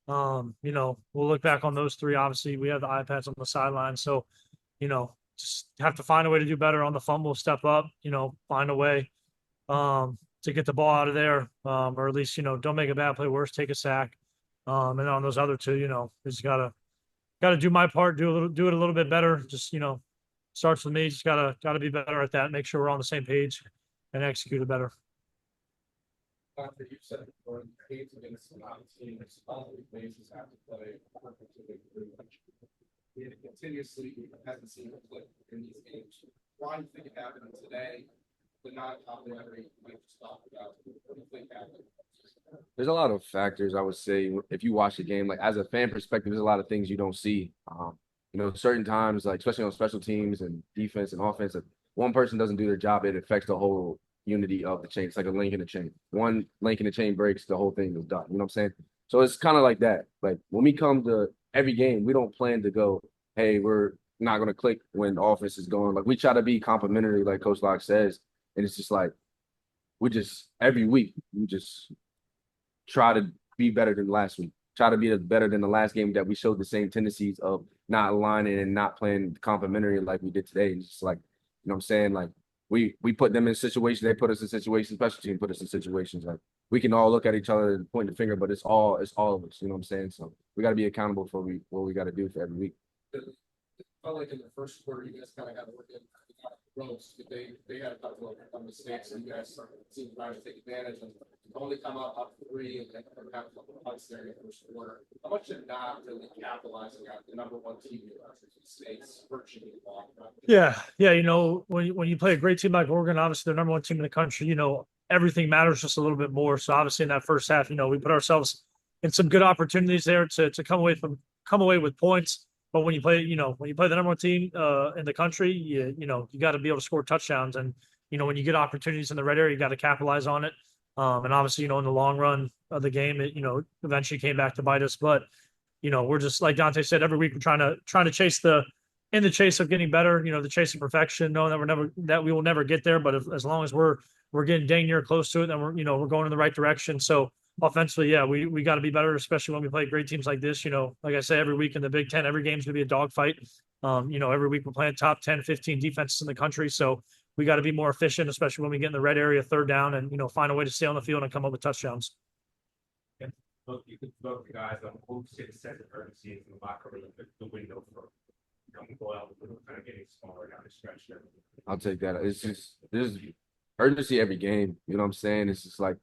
We'll look back on those three. Obviously, we have the iPads on the sideline, so just have to find a way to do better on the fumble, step up, find a way to get the ball out of there, or at least don't make a bad play worse, take a sack. And on those other two, just gotta do my part, do it a little bit better. Just starts with me. Just gotta be better at that. Make sure we're on the same page and execute it better. Doctor, you said before, games against a lot of teams, all the bases have to play perfectly through. It continuously hasn't seen a clip in these games. Why do you think it happened today, but not complimentary? Like just talked about, what do you think happened? There's a lot of factors I would say if you watch the game. Like as a fan perspective, there's a lot of things you don't see. Certain times, like especially on special teams and defense and offense, if one person doesn't do their job, it affects the whole unity of the chain. It's like a link in the chain. One link in the chain breaks, the whole thing is done. You know what I'm saying? So it's kind of like that. Like when we come to every game, we don't plan to go, hey, we're not going to click when the offense is going. Like we try to be complimentary, like Coach Locke says, and it's just like we just every week we just try to be better than last week. Try to be better than the last game that we showed the same tendencies of not aligning and not playing complimentary like we did today. It's just like, you know what I'm saying? Like we put them in situations, they put us in situations, special team put us in situations. Like we can all look at each other and point the finger, but it's all of us, you know what I'm saying? So we gotta be accountable for what we gotta do for every week. Felt like in the first quarter, you guys kind of had to work in ropes. They had a couple of mistakes, and you guys seemed trying to take advantage and only come up three and have a couple of punts there in the first quarter. How much did not really capitalizing on the number one team in the States virtually long? Yeah. When you play a great team like Oregon, obviously they're number one team in the country. Everything matters just a little bit more. So obviously in that first half, we put ourselves in some good opportunities there to come away with points. But when you play the number one team in the country, you got to be able to score touchdowns. And when you get opportunities in the red area, you got to capitalize on it. And obviously, in the long run of the game, it eventually came back to bite us. But we're just like Dante said, every week we're trying to chase in the chase of getting better. The chase of perfection, knowing that we will never get there. But as long as we're getting dang near close to it, then we're going in the right direction. So offensively, yeah, we got to be better, especially when we play great teams like this. Like I say, every week in the Big Ten, every game's gonna be a dogfight. Every week we're playing top 10, 15 defenses in the country. So we got to be more efficient, especially when we get in the red area, third down, and find a way to stay on the field and come up with touchdowns. Look, you could vote the guys on who should set the urgency in the locker room, the window for Boyle, kind of getting smaller down the stretch there. I'll take that. It's just there's urgency every game. You know what I'm saying? It's just like,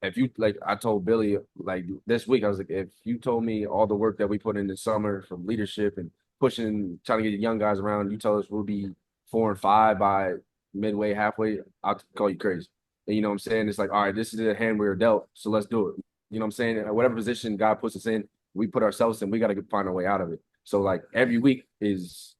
if you like I told Billy like this week, I was like, if you told me all the work that we put in the summer from leadership and pushing, trying to get young guys around, you tell us we'll be 4-5 by midway, halfway, I'll call you crazy. And you know what I'm saying? It's like, all right, this is the hand we were dealt, so let's do it. You know what I'm saying? Whatever position God puts us in, we put ourselves in, we got to find our way out of it. So like every week is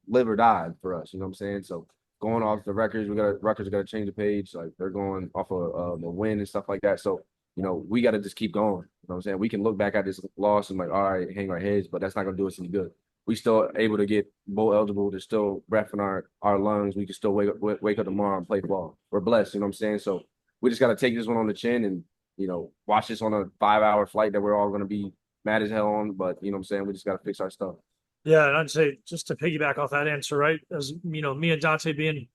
live or die for us. You know what I'm saying? So going off the records, Rutgers got to change the page. Like they're going off of a win and stuff like that. So we got to just keep going. You know what I'm saying? We can look back at this loss and like, all right, hang our heads, but that's not gonna do us any good. We still able to get bowl eligible. There's still breath in our lungs. We can still wake up tomorrow and play ball. We're blessed. You know what I'm saying? So we just got to take this one on the chin and watch this on a 5-hour flight that we're all gonna be mad as hell on. But you know what I'm saying? We just got to fix our stuff. Yeah, and I'd say just to piggyback off that answer, right? As me and Dante being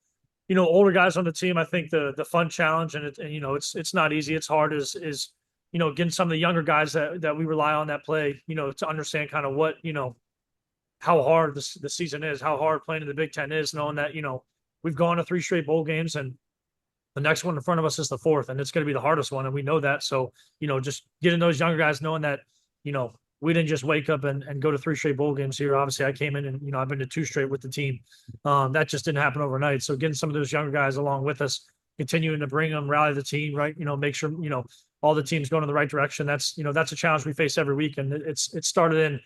older guys on the team, I think the fun challenge it's not easy. It's hard is getting some of the younger guys that we rely on that play to understand kind of what how hard the season is, how hard playing in the Big Ten is, knowing that we've gone to 3 straight bowl games and the next one in front of us is the fourth, and it's going to be the hardest one, and we know that. So just getting those younger guys knowing that we didn't just wake up and go to 3 straight bowl games here. Obviously, I came in and I've been to 2 straight with the team. That just didn't happen overnight. So getting some of those younger guys along with us, continuing to bring them, rally the team, right? Make sure all the teams going in the right direction. That's that's a challenge we face every week, and it started in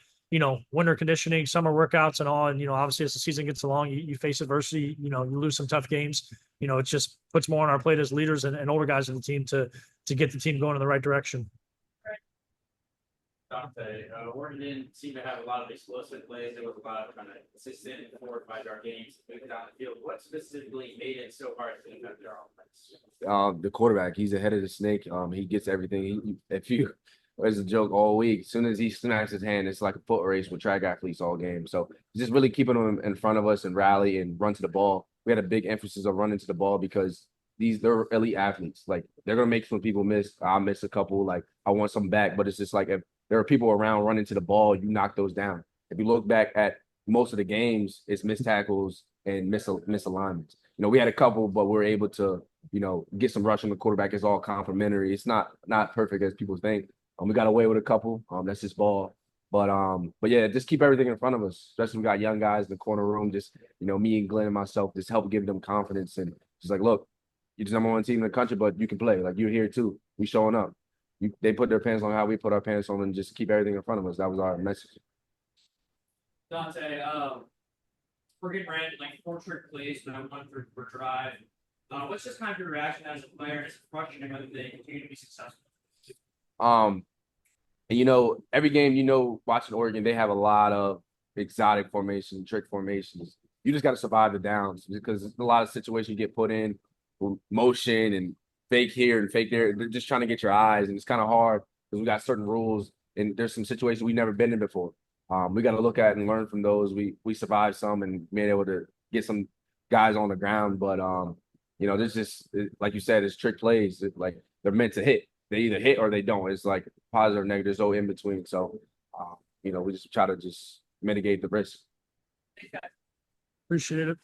winter conditioning, summer workouts, and all. And obviously, as the season gets along, you face adversity. You lose some tough games. It just puts more on our plate as leaders and older guys in the team to get the team going in the right direction. Dante, Oregon didn't seem to have a lot of explosive plays. There was a lot of kind of consistent 4 or 5 yard games moving down the field. What specifically made it so hard to defend their offense? The quarterback, he's ahead of the snake. He gets everything. as a joke all week. As soon as he snaps his hand, it's like a foot race with track athletes all game. So just really keeping them in front of us and rally and run to the ball. We had a big emphasis on running to the ball because they're elite athletes. Like they're gonna make some people miss. I'll miss a couple. Like I want some back, but it's just like if there are people around running to the ball, you knock those down. If you look back at most of the games, it's missed tackles and misalignments. We had a couple, but we're able to, get some rush on the quarterback. It's all complimentary. It's not perfect as people think. We got away with a couple. That's just ball. But yeah, just keep everything in front of us. Especially we got young guys in the corner room. Just me and Glenn and myself just help give them confidence and just like, look, you're the number one team in the country, but you can play. Like you're here too. We showing up. They put their pants on how we put our pants on and just keep everything in front of us. That was our message. Dante, we're getting ready like 4 trick plays, but I'm one for drive. What's just kind of your reaction as a player? Is it frustrating whether they continue to be successful? And every game, watching Oregon, they have a lot of exotic formations, trick formations. You just got to survive the downs because there's a lot of situations you get put in, motion and fake here and fake there. They're just trying to get your eyes, and it's kind of hard because we got certain rules, and there's some situations we've never been in before. We got to look at and learn from those. We survived some and been able to get some guys on the ground, but there's just like you said, it's trick plays. Like they're meant to hit. They either hit or they don't. It's like positive or negative. There's no in between. So, we just try to just mitigate the risk. Appreciate it.